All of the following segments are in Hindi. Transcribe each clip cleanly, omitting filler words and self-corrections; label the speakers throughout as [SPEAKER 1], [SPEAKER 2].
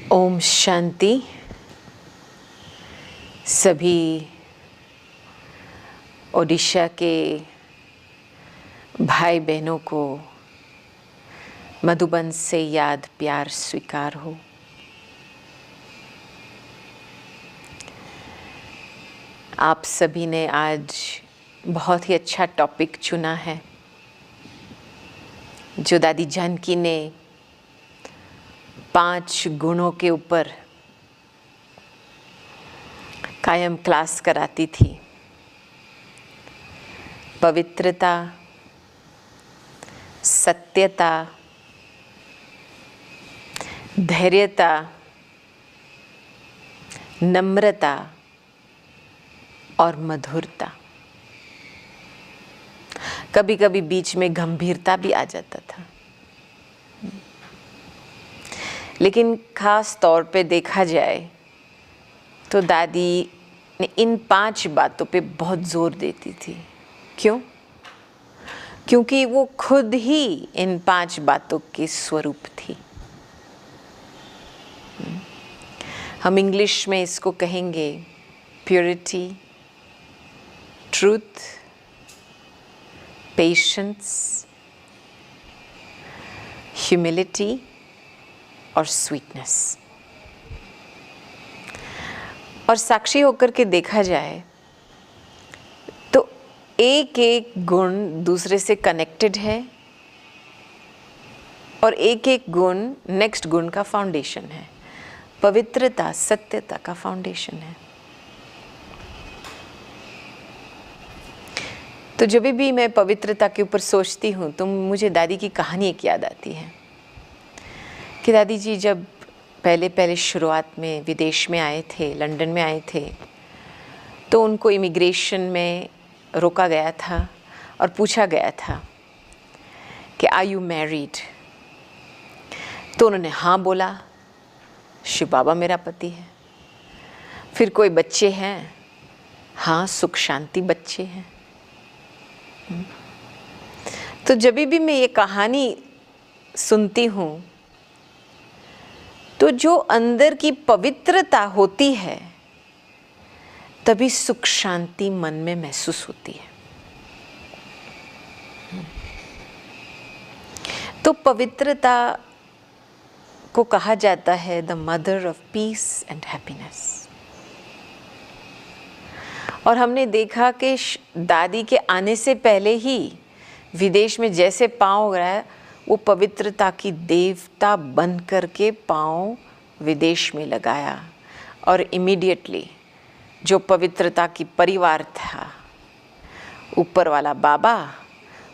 [SPEAKER 1] ओम शांति। सभी ओडिशा के भाई बहनों को मधुबन से याद प्यार स्वीकार हो। आप सभी ने आज बहुत ही अच्छा टॉपिक चुना है जो दादी जानकी ने 5 गुणों के ऊपर कायम क्लास कराती थी। पवित्रता, सत्यता, धैर्यता, नम्रता और मधुरता। कभी कभी बीच में गंभीरता भी आ जाता था, लेकिन खास तौर पे देखा जाए तो दादी ने इन 5 बातों पे बहुत जोर देती थी। क्यों? क्योंकि वो खुद ही इन 5 बातों के स्वरूप थी। हम इंग्लिश में इसको कहेंगे प्योरिटी, ट्रूथ, पेशेंस, ह्यूमिलिटी और स्वीटनेस। और साक्षी होकर के देखा जाए तो एक एक गुण दूसरे से कनेक्टेड है और एक एक गुण नेक्स्ट गुण का फाउंडेशन है। पवित्रता सत्यता का फाउंडेशन है। तो जब भी मैं पवित्रता के ऊपर सोचती हूँ तो मुझे दादी की कहानी एक याद आती है कि दादी जी जब पहले शुरुआत में विदेश में आए थे, लंदन में आए थे, तो उनको इमिग्रेशन में रोका गया था और पूछा गया था कि आर यू मैरिड? तो उन्होंने हाँ बोला, शिव बाबा मेरा पति है। फिर कोई बच्चे हैं? हाँ, सुख शांति बच्चे हैं। तो जब भी मैं ये कहानी सुनती हूँ तो जो अंदर की पवित्रता होती है तभी सुख शांति मन में महसूस होती है। तो पवित्रता को कहा जाता है the mother of peace and happiness. और हमने देखा कि दादी के आने से पहले ही विदेश में जैसे पाँव रहा, वो पवित्रता की देवता बन करके पाँव विदेश में लगाया और इमीडिएटली जो पवित्रता की परिवार था, ऊपर वाला बाबा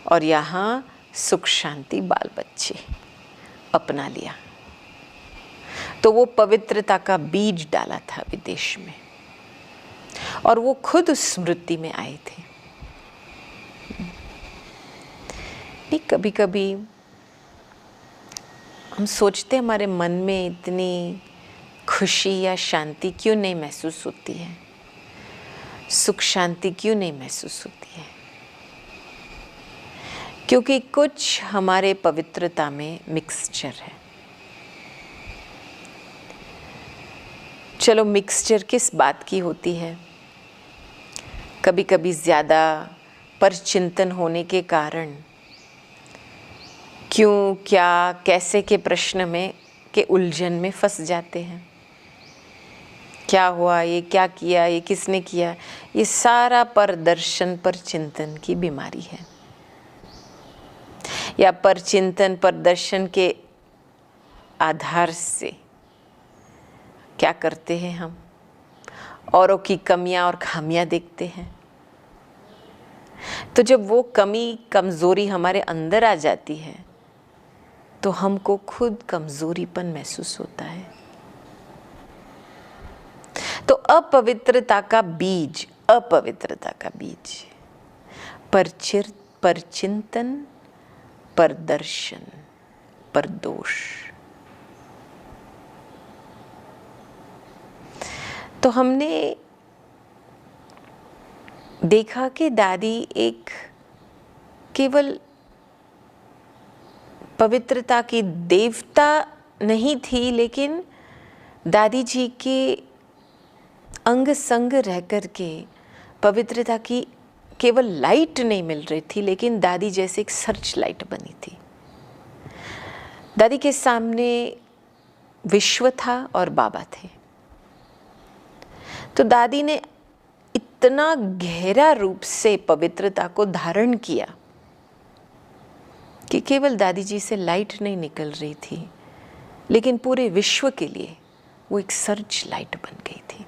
[SPEAKER 1] और यहाँ सुख शांति बाल बच्चे अपना लिया। तो वो पवित्रता का बीज डाला था विदेश में और वो खुद उस स्मृति में आए थे। नहीं, कभी कभी हम सोचते हमारे मन में इतनी खुशी या शांति क्यों नहीं महसूस होती है, सुख शांति क्यों नहीं महसूस होती है? क्योंकि कुछ हमारे पवित्रता में मिक्सचर है। चलो, मिक्सचर किस बात की होती है? कभी कभी ज़्यादा परचिंतन होने के कारण क्यों, क्या, कैसे के प्रश्न में के उलझन में फंस जाते हैं। क्या हुआ, ये क्या किया, ये किसने किया, ये सारा परदर्शन पर चिंतन की बीमारी है। या परचिंतन परदर्शन के आधार से क्या करते हैं हम? औरों की कमियां और खामियां देखते हैं। तो जब वो कमी कमजोरी हमारे अंदर आ जाती है तो हमको खुद कमजोरीपन महसूस होता है। तो अपवित्रता का बीज परचिंतन, परदर्शन, परदोष। तो हमने देखा कि दादी एक केवल पवित्रता की देवता नहीं थी, लेकिन दादी जी के अंग संग रह कर के पवित्रता की केवल लाइट नहीं मिल रही थी, लेकिन दादी जैसे एक सर्च लाइट बनी थी। दादी के सामने विश्व था और बाबा थे। तो दादी ने इतना गहरा रूप से पवित्रता को धारण किया कि केवल दादी जी से लाइट नहीं निकल रही थी, लेकिन पूरे विश्व के लिए वो एक सर्च लाइट बन गई थी।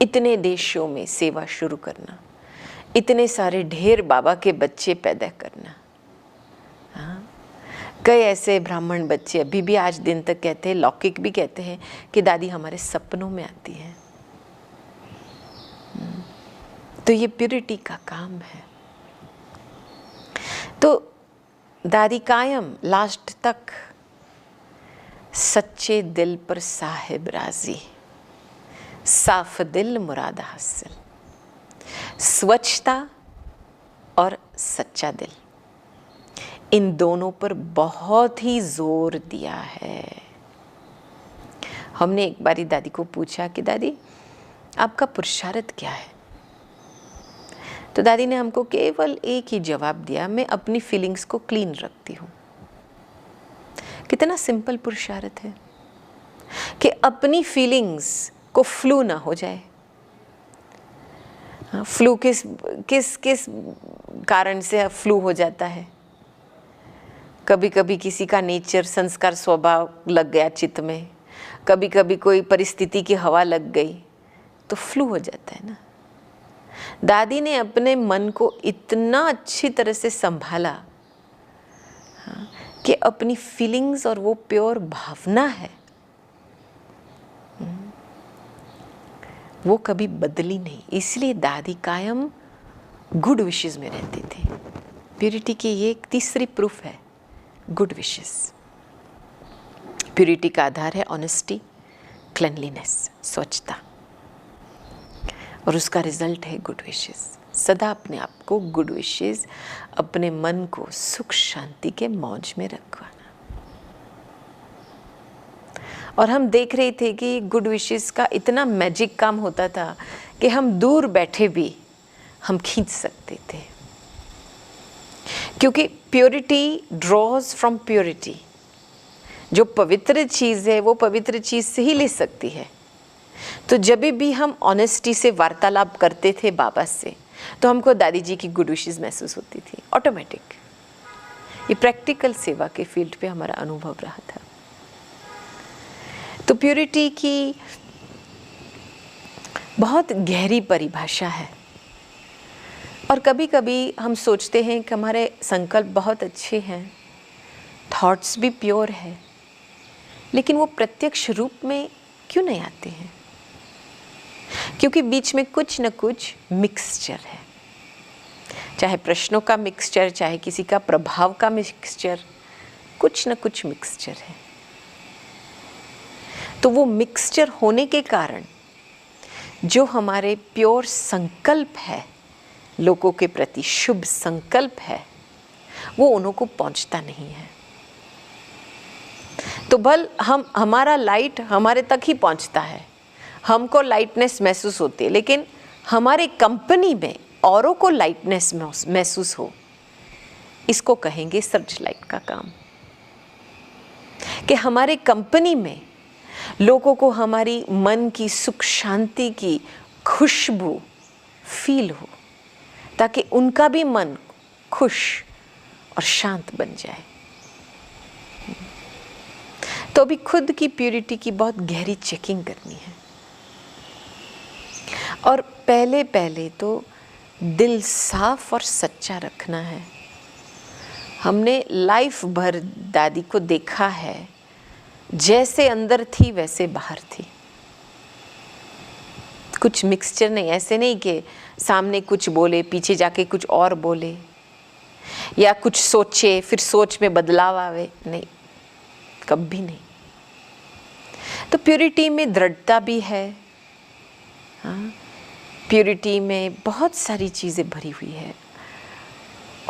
[SPEAKER 1] इतने देशों में सेवा शुरू करना, इतने सारे ढेर बाबा के बच्चे पैदा करना। हाँ, कई ऐसे ब्राह्मण बच्चे अभी भी आज दिन तक कहते हैं, लौकिक भी कहते हैं कि दादी हमारे सपनों में आती है। तो ये प्यूरिटी का काम है। तो दादी कायम लास्ट तक सच्चे दिल पर साहिब राजी, साफ दिल मुराद हासिल, स्वच्छता और सच्चा दिल, इन दोनों पर बहुत ही जोर दिया है। हमने एक बारी दादी को पूछा कि दादी आपका पुरुषार्थ क्या है? तो दादी ने हमको केवल एक ही जवाब दिया, मैं अपनी फीलिंग्स को क्लीन रखती हूँ। कितना सिंपल पुरुषार्थ है कि अपनी फीलिंग्स को फ्लू ना हो जाए। फ्लू किस किस किस कारण से फ्लू हो जाता है? कभी कभी किसी का नेचर, संस्कार, स्वभाव लग गया चित्त में, कभी कभी कोई परिस्थिति की हवा लग गई तो फ्लू हो जाता है ना। दादी ने अपने मन को इतना अच्छी तरह से संभाला कि अपनी फीलिंग्स और वो प्योर भावना है वो कभी बदली नहीं। इसलिए दादी कायम गुड विशेस में रहती थी। प्यूरिटी की ये एक तीसरी प्रूफ है, गुड विशेस। प्यूरिटी का आधार है ऑनेस्टी, क्लेनलीनेस, स्वच्छता, और उसका रिजल्ट है गुड विशेस। सदा अपने आप को गुड विशेस, अपने मन को सुख शांति के मौज में रखवाना। और हम देख रहे थे कि गुड विशेस का इतना मैजिक काम होता था कि हम दूर बैठे भी हम खींच सकते थे, क्योंकि प्योरिटी ड्रॉज फ्रॉम प्योरिटी। जो पवित्र चीज़ है वो पवित्र चीज़ से ही ले सकती है। तो जब भी हम ऑनेस्टी से वार्तालाप करते थे बाबा से, तो हमको दादी जी की गुड विशेस महसूस होती थी ऑटोमेटिक। ये प्रैक्टिकल सेवा के फील्ड पे हमारा अनुभव रहा था। तो प्योरिटी की बहुत गहरी परिभाषा है। और कभी कभी हम सोचते हैं कि हमारे संकल्प बहुत अच्छे हैं, थॉट्स भी प्योर है, लेकिन वो प्रत्यक्ष रूप में क्यों नहीं आते हैं? क्योंकि बीच में कुछ न कुछ मिक्सचर है, चाहे प्रश्नों का मिक्सचर, चाहे किसी का प्रभाव का मिक्सचर, कुछ न कुछ मिक्सचर है। तो वो मिक्सचर होने के कारण जो हमारे प्योर संकल्प है, लोगों के प्रति शुभ संकल्प है, वो उन्हों को पहुंचता नहीं है। तो भल हमारा लाइट हमारे तक ही पहुंचता है, हमको लाइटनेस महसूस होती है, लेकिन हमारे कंपनी में औरों को लाइटनेस महसूस हो, इसको कहेंगे सर्च लाइट का काम। कि हमारे कंपनी में लोगों को हमारी मन की सुख शांति की खुशबू फील हो, ताकि उनका भी मन खुश और शांत बन जाए। तो अभी खुद की प्यूरिटी की बहुत गहरी चेकिंग करनी है। और पहले तो दिल साफ और सच्चा रखना है। हमने लाइफ भर दादी को देखा है, जैसे अंदर थी वैसे बाहर थी, कुछ मिक्सचर नहीं। ऐसे नहीं कि सामने कुछ बोले, पीछे जाके कुछ और बोले, या कुछ सोचे फिर सोच में बदलाव आवे, नहीं, कभी नहीं। तो प्यूरिटी में दृढ़ता भी है, हाँ, प्यूरिटी में बहुत सारी चीज़ें भरी हुई है।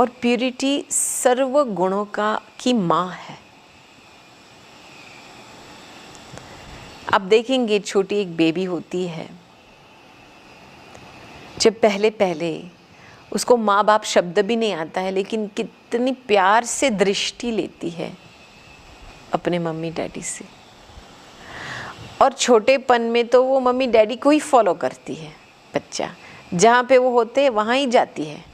[SPEAKER 1] और प्यूरिटी सर्व गुणों की माँ है। आप देखेंगे छोटी एक बेबी होती है, जब पहले पहले उसको माँ बाप शब्द भी नहीं आता है, लेकिन कितनी प्यार से दृष्टि लेती है अपने मम्मी डैडी से। और छोटेपन में तो वो मम्मी डैडी को ही फॉलो करती है, बच्चा जहाँ पे वो होते हैं वहाँ ही जाती है।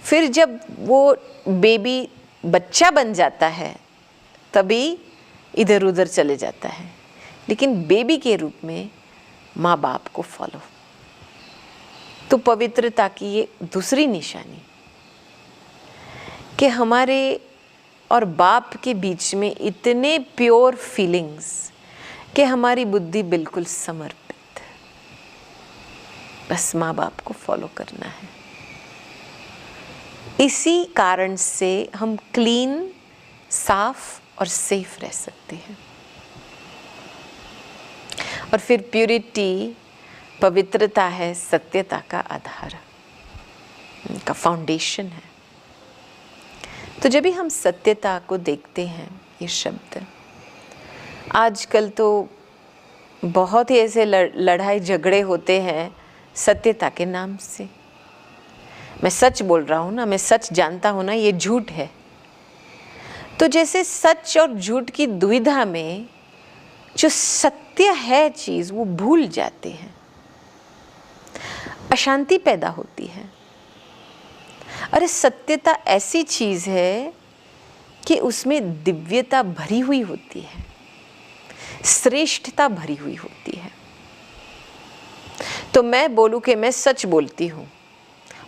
[SPEAKER 1] फिर जब वो बेबी बच्चा बन जाता है तभी इधर उधर चले जाता है, लेकिन बेबी के रूप में माँ बाप को फॉलो। तो पवित्रता की ये दूसरी निशानी कि हमारे और बाप के बीच में इतने प्योर फीलिंग्स कि हमारी बुद्धि बिल्कुल समर्पित, बस माँ बाप को फॉलो करना है। इसी कारण से हम क्लीन, साफ और सेफ रह सकते हैं। और फिर प्यूरिटी, पवित्रता है सत्यता का आधार, का फाउंडेशन है। तो जब भी हम सत्यता को देखते हैं, ये शब्द आजकल तो बहुत ही ऐसे लड़ाई झगड़े होते हैं सत्यता के नाम से। मैं सच बोल रहा हूँ ना, मैं सच जानता हूँ ना, ये झूठ है। तो जैसे सच और झूठ की दुविधा में जो सत्य है चीज़ वो भूल जाते हैं, अशांति पैदा होती है। अरे सत्यता ऐसी चीज़ है कि उसमें दिव्यता भरी हुई होती है, श्रेष्ठता भरी हुई होती है। तो मैं बोलूँ कि मैं सच बोलती हूँ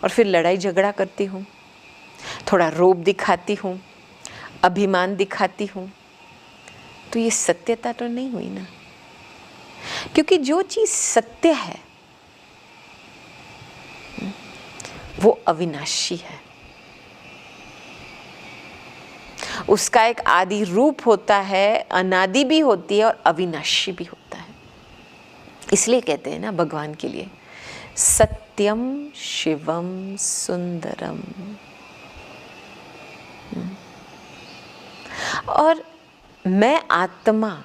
[SPEAKER 1] और फिर लड़ाई झगड़ा करती हूँ, थोड़ा रोब दिखाती हूँ, अभिमान दिखाती हूँ, तो ये सत्यता तो नहीं हुई ना। क्योंकि जो चीज़ सत्य है वो अविनाशी है, उसका एक आदि रूप होता है, अनादि भी होती है और अविनाशी भी होता है। इसलिए कहते हैं ना भगवान के लिए सत्यम शिवम सुंदरम। और मैं आत्मा,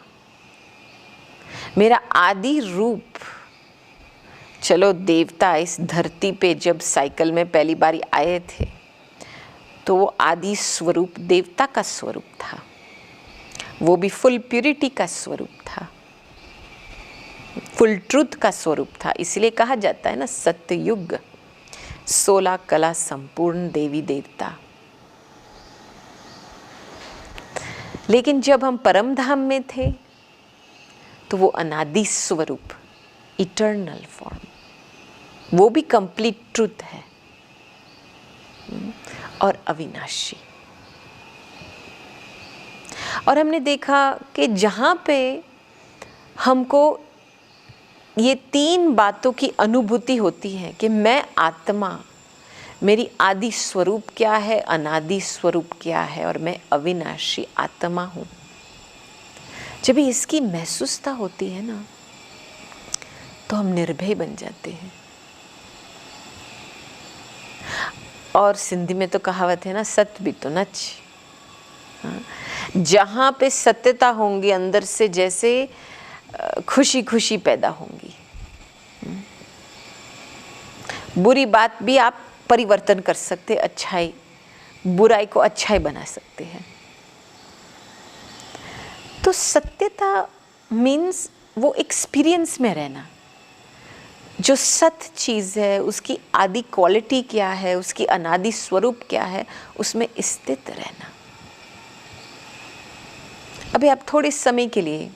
[SPEAKER 1] मेरा आदि रूप, चलो देवता इस धरती पे जब साइकिल में पहली बारी आए थे तो वो आदि स्वरूप देवता का स्वरूप था, वो भी फुल प्यूरिटी का स्वरूप था, फुल ट्रुथ का स्वरूप था। इसलिए कहा जाता है ना सत्ययुग 16 कला संपूर्ण देवी देवता। लेकिन जब हम परम धाम में थे तो वो अनादि स्वरूप, इटर्नल फॉर्म, वो भी कंप्लीट ट्रुथ है और अविनाशी। और हमने देखा कि जहाँ पे हमको ये 3 बातों की अनुभूति होती है कि मैं आत्मा, मेरी आदि स्वरूप क्या है, अनादि स्वरूप क्या है, और मैं अविनाशी आत्मा हूँ, जब इसकी महसूसता होती है ना तो हम निर्भय बन जाते हैं। और सिंधी में तो कहावत है ना, सत्य भी तो नच। जहाँ पे सत्यता होंगी अंदर से जैसे खुशी खुशी पैदा होंगी। बुरी बात भी आप परिवर्तन कर सकते, अच्छाई, बुराई को अच्छाई बना सकते हैं। तो सत्यता मीन्स वो एक्सपीरियंस में रहना, जो सत्य चीज़ है उसकी आदि क्वालिटी क्या है, उसकी अनादि स्वरूप क्या है, उसमें स्थित रहना। अभी आप थोड़े समय के लिए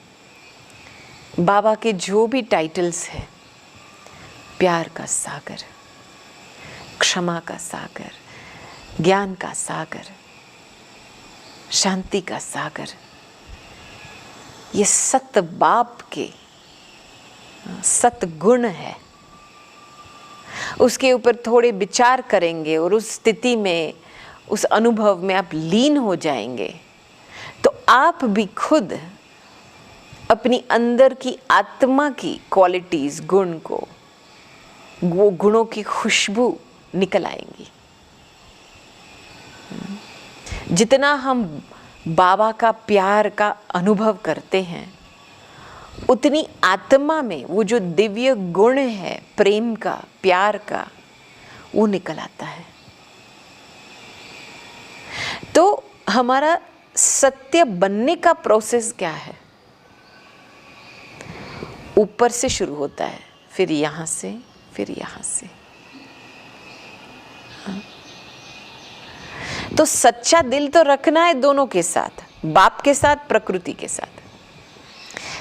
[SPEAKER 1] बाबा के जो भी टाइटल्स हैं, प्यार का सागर, क्षमा का सागर, ज्ञान का सागर, शांति का सागर, ये सत बाप के सतगुण है, उसके ऊपर थोड़े विचार करेंगे और उस स्थिति में, उस अनुभव में आप लीन हो जाएंगे, तो आप भी खुद अपनी अंदर की आत्मा की क्वालिटीज, गुण को, वो गुणों की खुशबू निकल आएंगी। जितना हम बाबा का प्यार का अनुभव करते हैं उतनी आत्मा में वो जो दिव्य गुण है प्रेम का, प्यार का, वो निकल आता है। तो हमारा सत्य बनने का प्रोसेस क्या है? ऊपर से शुरू होता है, फिर यहां से, फिर यहां से। तो सच्चा दिल तो रखना है दोनों के साथ, बाप के साथ, प्रकृति के साथ।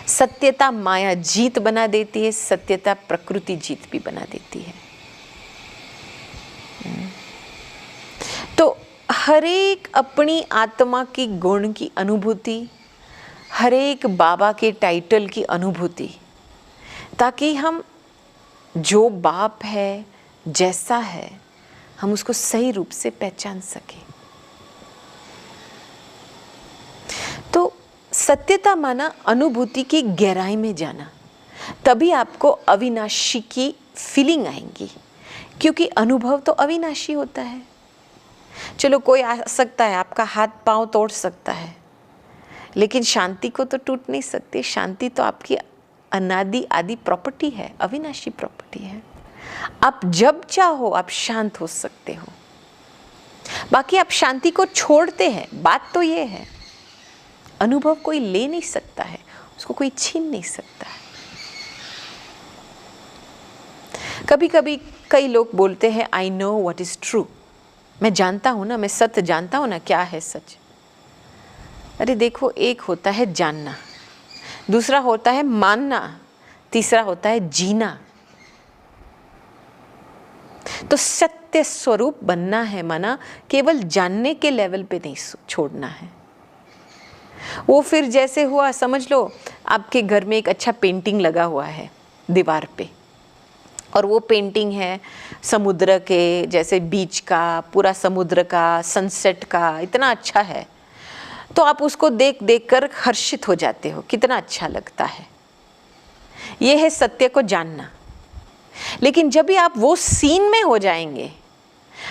[SPEAKER 1] सत्यता माया जीत बना देती है, सत्यता प्रकृति जीत भी बना देती है। तो हर एक अपनी आत्मा की गुण की अनुभूति, हर एक बाबा के टाइटल की अनुभूति, ताकि हम जो बाप है, जैसा है, हम उसको सही रूप से पहचान सकें। तो सत्यता माना अनुभूति की गहराई में जाना, तभी आपको अविनाशी की फीलिंग आएंगी, क्योंकि अनुभव तो अविनाशी होता है। चलो कोई आ सकता है, आपका हाथ पांव तोड़ सकता है, लेकिन शांति को तो टूट नहीं सकती। शांति तो आपकी अनादि आदि प्रॉपर्टी है, अविनाशी प्रॉपर्टी है। आप जब चाहो आप शांत हो सकते हो, बाकी आप शांति को छोड़ते हैं। बात तो ये है, अनुभव कोई ले नहीं सकता है, उसको कोई छीन नहीं सकता है। कभी कभी कई लोग बोलते हैं I know what is true, मैं जानता हूं ना, मैं सत्य जानता हूं ना, क्या है सच। अरे देखो, एक होता है जानना, दूसरा होता है मानना, तीसरा होता है जीना। तो सत्य स्वरूप बनना है माना केवल जानने के लेवल पे नहीं छोड़ना है। वो फिर जैसे हुआ, समझ लो आपके घर में एक अच्छा पेंटिंग लगा हुआ है दीवार पे, और वो पेंटिंग है समुद्र के, जैसे बीच का, पूरा समुद्र का, सनसेट का, इतना अच्छा है। तो आप उसको देख देख कर हर्षित हो जाते हो, कितना अच्छा लगता है। ये है सत्य को जानना। लेकिन जब भी आप वो सीन में हो जाएंगे,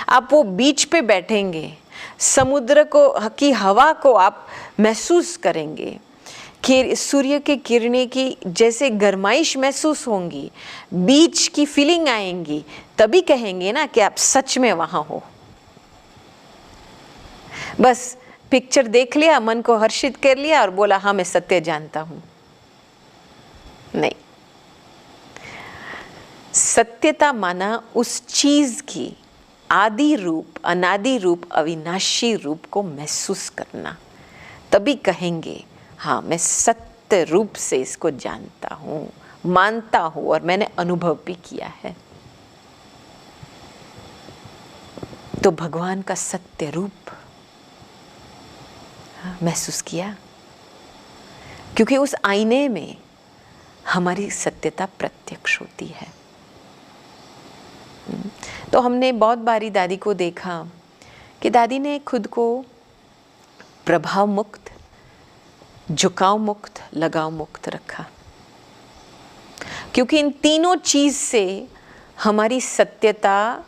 [SPEAKER 1] आप वो बीच पे बैठेंगे, समुद्र को की हवा को आप महसूस करेंगे, कि सूर्य के किरणें की जैसे गरमाइश महसूस होंगी, बीच की फीलिंग आएंगी, तभी कहेंगे ना कि आप सच में वहां हो। बस पिक्चर देख लिया, मन को हर्षित कर लिया और बोला हाँ मैं सत्य जानता हूं, नहीं। सत्यता माना उस चीज की आदि रूप, अनादि रूप, अविनाशी रूप को महसूस करना, तभी कहेंगे हाँ मैं सत्य रूप से इसको जानता हूं, मानता हूं, और मैंने अनुभव भी किया है। तो भगवान का सत्य रूप महसूस किया, क्योंकि उस आईने में हमारी सत्यता प्रत्यक्ष होती है। तो हमने बहुत बारी दादी को देखा कि दादी ने खुद को प्रभाव मुक्त, झुकाव मुक्त, लगाव मुक्त रखा, क्योंकि इन तीनों चीज से हमारी सत्यता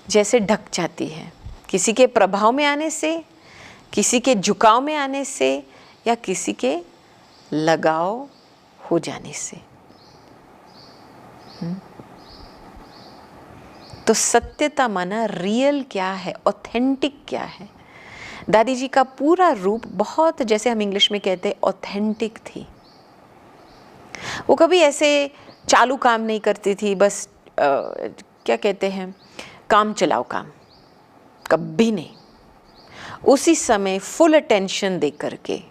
[SPEAKER 1] जैसे ढक जाती है, किसी के प्रभाव में आने से, किसी के झुकाव में आने से, या किसी के लगाव हो जाने से। तो सत्यता माना रियल क्या है, ऑथेंटिक क्या है। दादी जी का पूरा रूप बहुत, जैसे हम इंग्लिश में कहते हैं, ऑथेंटिक थी। वो कभी ऐसे चालू काम नहीं करती थी, बस क्या कहते हैं, काम चलाओ काम, कभी नहीं। उसी समय फुल अटेंशन दे करके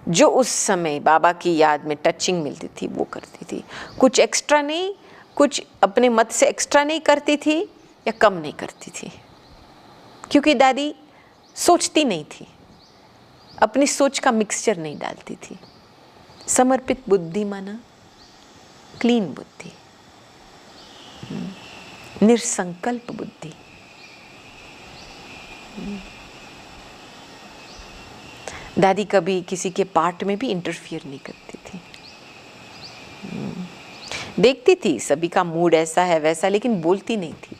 [SPEAKER 1] जो उस समय बाबा की याद में टचिंग मिलती थी वो करती थी। कुछ एक्स्ट्रा नहीं, कुछ अपने मत से एक्स्ट्रा नहीं करती थी या कम नहीं करती थी, क्योंकि दादी सोचती नहीं थी, अपनी सोच का मिक्सचर नहीं डालती थी। समर्पित बुद्धि माना क्लीन बुद्धि, निरसंकल्प बुद्धि। दादी कभी किसी के पार्ट में भी इंटरफियर नहीं करती थी। देखती थी सभी का मूड ऐसा है वैसा, लेकिन बोलती नहीं थी।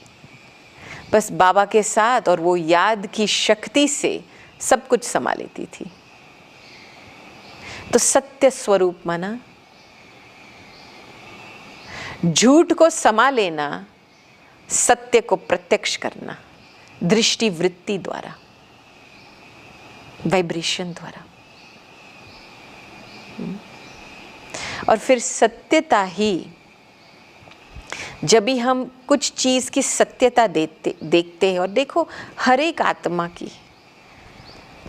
[SPEAKER 1] बस बाबा के साथ और वो याद की शक्ति से सब कुछ संभाल लेती थी। तो सत्य स्वरूप माना झूठ को समा लेना, सत्य को प्रत्यक्ष करना, दृष्टि वृत्ति द्वारा, वाइब्रेशन द्वारा। और फिर सत्यता ही, जब भी हम कुछ चीज की सत्यता देखते हैं, और देखो हर एक आत्मा की,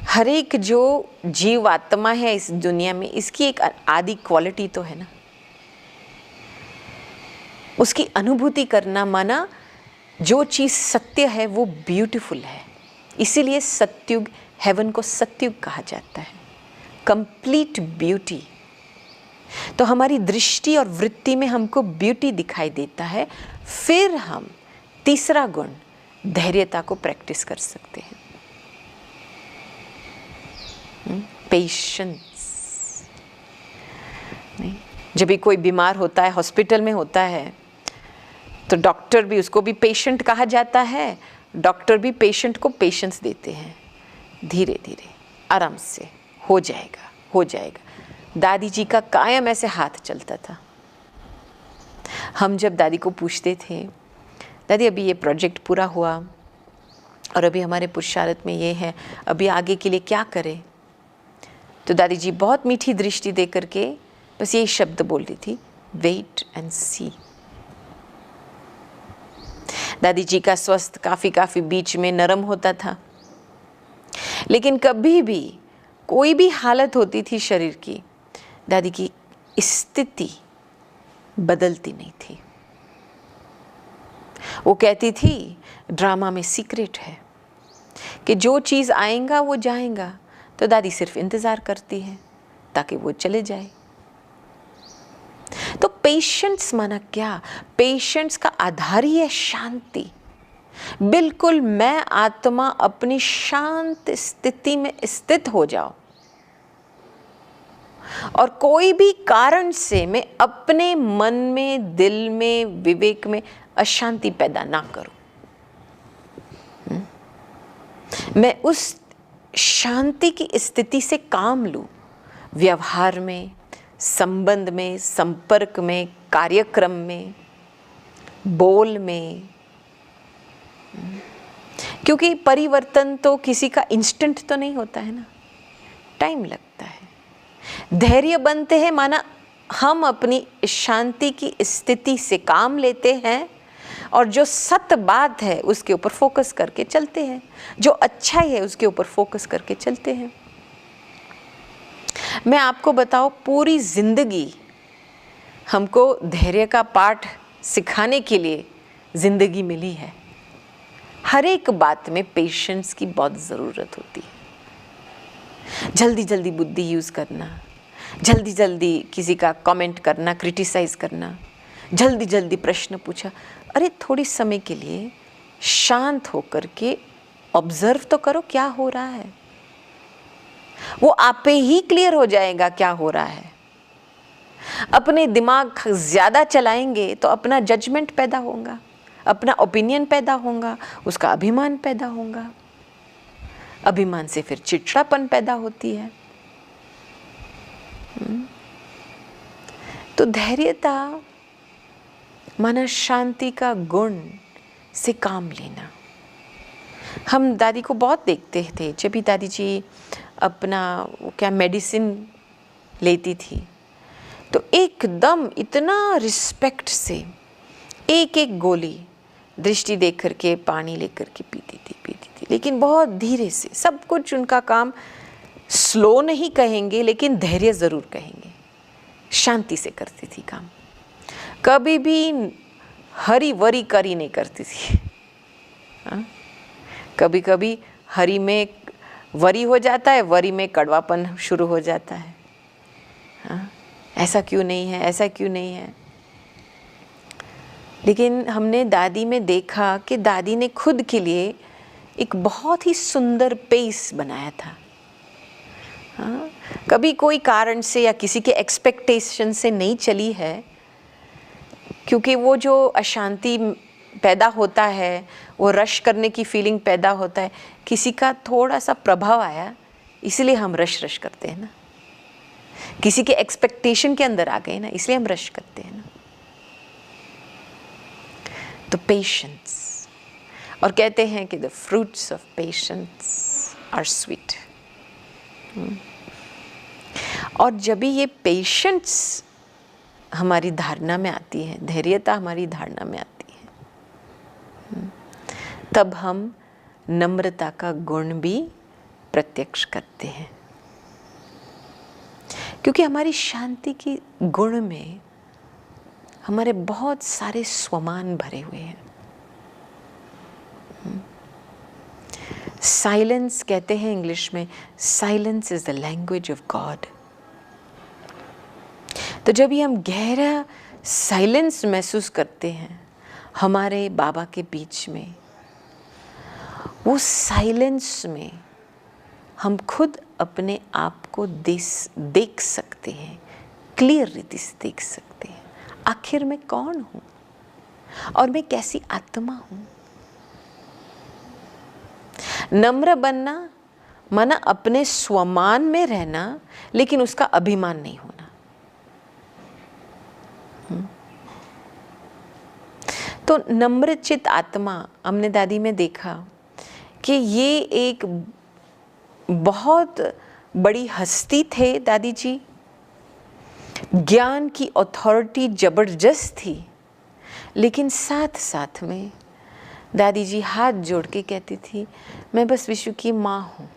[SPEAKER 1] हर एक जो जीव आत्मा है इस दुनिया में, इसकी एक आदि क्वालिटी तो है ना, उसकी अनुभूति करना, माना जो चीज सत्य है वो ब्यूटीफुल है। इसीलिए सत्युग, हेवन को सत्युग कहा जाता है, कंप्लीट ब्यूटी। तो हमारी दृष्टि और वृत्ति में हमको ब्यूटी दिखाई देता है। फिर हम तीसरा गुण धैर्यता को प्रैक्टिस कर सकते हैं, पेशेंस। नहीं, जब भी कोई बीमार होता है, हॉस्पिटल में होता है, तो डॉक्टर भी, उसको भी पेशेंट कहा जाता है। डॉक्टर भी पेशेंट को पेशेंस देते हैं, धीरे धीरे आराम से हो जाएगा, हो जाएगा। दादी जी का कायम ऐसे हाथ चलता था। हम जब दादी को पूछते थे, दादी अभी ये प्रोजेक्ट पूरा हुआ और अभी हमारे पुरुषार्थ में ये है, अभी आगे के लिए क्या करें, तो दादी जी बहुत मीठी दृष्टि दे करके बस यही शब्द बोल रही थी, वेट एंड सी। दादी जी का स्वास्थ्य काफ़ी बीच में नरम होता था, लेकिन कभी भी कोई भी हालत होती थी शरीर की, दादी की स्थिति बदलती नहीं थी। वो कहती थी ड्रामा में सीक्रेट है कि जो चीज़ आएगा वो जाएगा, तो दादी सिर्फ इंतज़ार करती है ताकि वो चले जाए। तो पेशेंस माना क्या? पेशेंस का आधार ही है शांति। बिल्कुल मैं आत्मा अपनी शांत स्थिति में स्थित हो जाओ और कोई भी कारण से मैं अपने मन में, दिल में, विवेक में अशांति पैदा ना करूं। मैं उस शांति की स्थिति से काम लूं, व्यवहार में, संबंध में, संपर्क में, कार्यक्रम में, बोल में। क्योंकि परिवर्तन तो किसी का इंस्टेंट तो नहीं होता है ना, टाइम लगता है। धैर्य बनते हैं माना हम अपनी शांति की स्थिति से काम लेते हैं और जो सत्य बात है उसके ऊपर फोकस करके चलते हैं, जो अच्छा है उसके ऊपर फोकस करके चलते हैं। मैं आपको बताऊं, पूरी जिंदगी हमको धैर्य का पाठ सिखाने के लिए जिंदगी मिली है। हर एक बात में पेशेंस की बहुत ज़रूरत होती है। जल्दी जल्दी बुद्धि यूज़ करना, जल्दी जल्दी किसी का कमेंट करना, क्रिटिसाइज करना, जल्दी जल्दी प्रश्न पूछा। अरे थोड़ी समय के लिए शांत होकर के ऑब्जर्व तो करो क्या हो रहा है। वो आपे ही क्लियर हो जाएगा क्या हो रहा है। अपने दिमाग ज़्यादा चलाएंगे तो अपना जजमेंट पैदा होगा, अपना ओपिनियन पैदा होगा, उसका अभिमान पैदा होगा। अभिमान से फिर चिड़चिड़ापन पैदा होती है। तो धैर्यता माना शांति का गुण से काम लेना। हम दादी को बहुत देखते थे, जब भी दादी जी अपना क्या मेडिसिन लेती थी तो एकदम इतना रिस्पेक्ट से एक एक गोली दृष्टि देख करके पानी लेकर के पीती थी, लेकिन बहुत धीरे से। सब कुछ उनका काम स्लो नहीं कहेंगे लेकिन धैर्य ज़रूर कहेंगे, शांति से करती थी काम। कभी भी हरी वरी करी नहीं करती थी। कभी कभी हरी में वरी हो जाता है, वरी में कड़वापन शुरू हो जाता है। ऐसा क्यों नहीं है, ऐसा क्यों नहीं है। लेकिन हमने दादी में देखा कि दादी ने खुद के लिए एक बहुत ही सुंदर पेस बनाया था। कभी कोई कारण से या किसी के एक्सपेक्टेशन से नहीं चली है, क्योंकि वो जो अशांति पैदा होता है, वो रश करने की फीलिंग पैदा होता है, किसी का थोड़ा सा प्रभाव आया इसलिए हम रश करते हैं ना, किसी के एक्सपेक्टेशन के अंदर आ गए ना, इसलिए हम रश करते हैं ना। तो पेशेंस, और कहते हैं कि the fruits of patience are sweet. और जब भी ये पेशेंस हमारी धारणा में आती है, धैर्यता हमारी धारणा में आती है, तब हम नम्रता का गुण भी प्रत्यक्ष करते हैं, क्योंकि हमारी शांति की गुण में हमारे बहुत सारे स्वमान भरे हुए हैं। साइलेंस कहते हैं इंग्लिश में, silence is the language of God. तो जब भी हम गहरा साइलेंस महसूस करते हैं हमारे बाबा के बीच में, वो साइलेंस में हम खुद अपने आप को देख सकते हैं, क्लियर रीति से देख सकते हैं। आखिर मैं कौन हूँ और मैं कैसी आत्मा हूँ। नम्र बनना माना अपने स्वमान में रहना, लेकिन उसका अभिमान नहीं होना। तो नम्रचित आत्मा, हमने दादी में देखा कि ये एक बहुत बड़ी हस्ती थे दादी जी। ज्ञान की अथॉरिटी जबरदस्त थी, लेकिन साथ साथ में दादी जी हाथ जोड़ के कहती थी, मैं बस विश्व की माँ हूँ,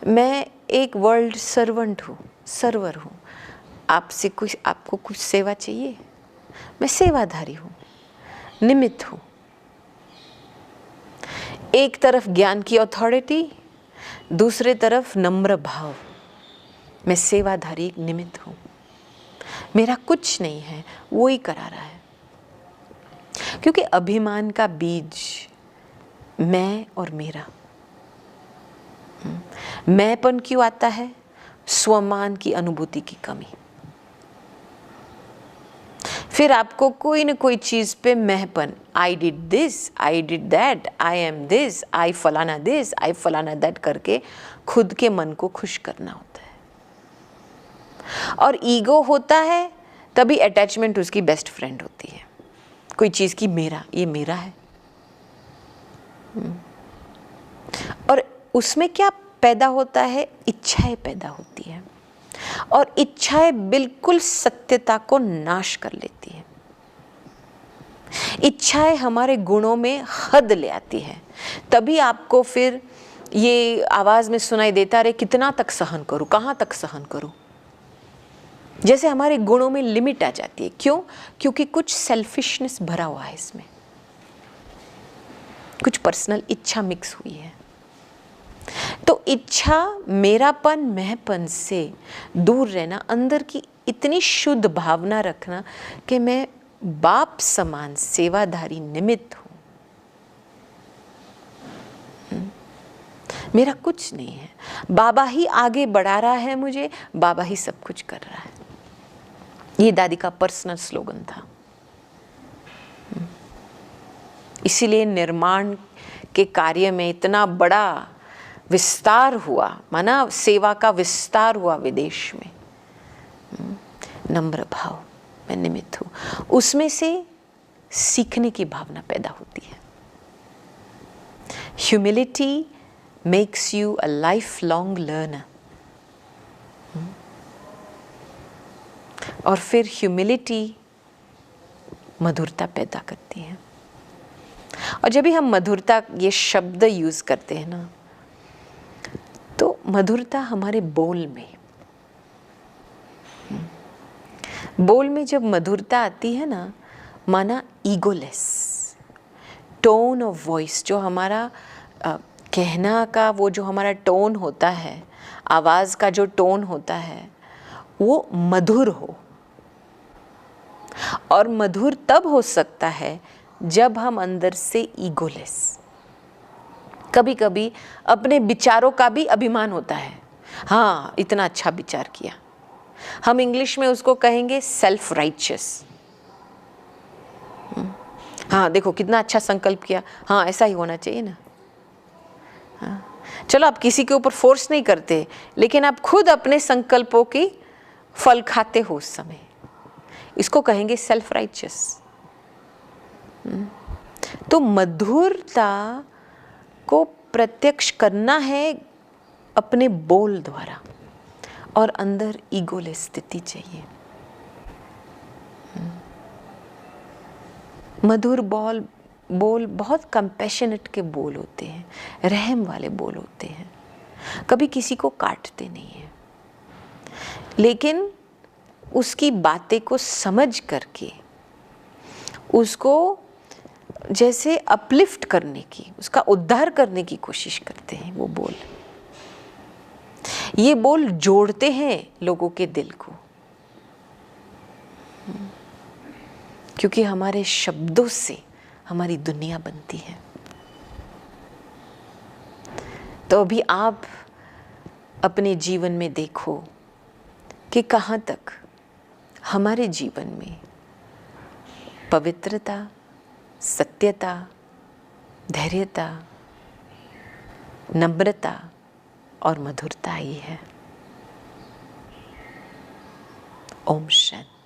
[SPEAKER 1] मैं एक वर्ल्ड सर्वेंट हूँ, सर्वर हूँ। आपको कुछ सेवा चाहिए, मैं सेवाधारी हूँ, निमित्त हूँ। एक तरफ ज्ञान की अथॉरिटी, दूसरे तरफ नम्र भाव, मैं सेवाधारी एक निमित्त हूँ, मेरा कुछ नहीं है, वो ही करा रहा है। क्योंकि अभिमान का बीज मैं और मेरा, मैंपन क्यों आता है? स्वमान की अनुभूति की कमी। फिर आपको कोई न कोई चीज पे महपन, I did this, I did that, I am this, I फलाना दिस, आई फलाना दैट करके खुद के मन को खुश करना होता है। और ईगो होता है तभी अटैचमेंट उसकी बेस्ट फ्रेंड होती है। कोई चीज की मेरा, ये मेरा है। और उसमें क्या पैदा होता है? इच्छाएं पैदा होती है, और इच्छाएं बिल्कुल सत्यता को नाश कर लेती है। इच्छाएं हमारे गुणों में हद ले आती है। तभी आपको फिर ये आवाज में सुनाई देता रहे, कितना तक सहन करूं, कहां तक सहन करूं। जैसे हमारे गुणों में लिमिट आ जाती है। क्यों? क्योंकि कुछ सेल्फिशनेस भरा हुआ है इसमें, कुछ पर्सनल इच्छा मिक्स हुई है। तो इच्छा, मेरापन, महपन से दूर रहना, अंदर की इतनी शुद्ध भावना रखना कि मैं बाप समान सेवाधारी निमित्त हूं, मेरा कुछ नहीं है, बाबा ही आगे बढ़ा रहा है मुझे, बाबा ही सब कुछ कर रहा है। ये दादी का पर्सनल स्लोगन था। इसीलिए निर्माण के कार्य में इतना बड़ा विस्तार हुआ, माना सेवा का विस्तार हुआ विदेश में। नम्र भाव, मैं निमित्त हूं, उसमें से सीखने की भावना पैदा होती है। Humility makes you a life long learner. और फिर ह्यूमिलिटी मधुरता पैदा करती है। और जब भी हम मधुरता ये शब्द यूज करते हैं ना, तो मधुरता हमारे बोल में जब मधुरता आती है ना, माना ईगोलेस टोन ऑफ वॉइस, जो हमारा कहना का वो जो हमारा टोन होता है, आवाज का जो टोन होता है, वो मधुर हो। और मधुर तब हो सकता है जब हम अंदर से ईगोलेस, कभी कभी अपने विचारों का भी अभिमान होता है। हाँ, इतना अच्छा विचार किया, हम इंग्लिश में उसको कहेंगे सेल्फ राइचियस। हाँ देखो कितना अच्छा संकल्प किया, हाँ ऐसा ही होना चाहिए ना। हाँ, चलो आप किसी के ऊपर फोर्स नहीं करते, लेकिन आप खुद अपने संकल्पों की फल खाते हो उस समय, इसको कहेंगे सेल्फ राइचियस। तो मधुरता को प्रत्यक्ष करना है अपने बोल द्वारा, और अंदर ईगोलेस स्थिति चाहिए। मधुर बोल बहुत कंपैशनेट के बोल होते हैं, रहम वाले बोल होते हैं, कभी किसी को काटते नहीं हैं, लेकिन उसकी बातें को समझ करके उसको जैसे अपलिफ्ट करने की, उसका उद्धार करने की कोशिश करते हैं वो बोल। ये बोल जोड़ते हैं लोगों के दिल को, क्योंकि हमारे शब्दों से हमारी दुनिया बनती है। तो अभी आप अपने जीवन में देखो कि कहाँ तक हमारे जीवन में पवित्रता, सत्यता, धैर्यता, नम्रता और मधुरता आई है। ओम शांति।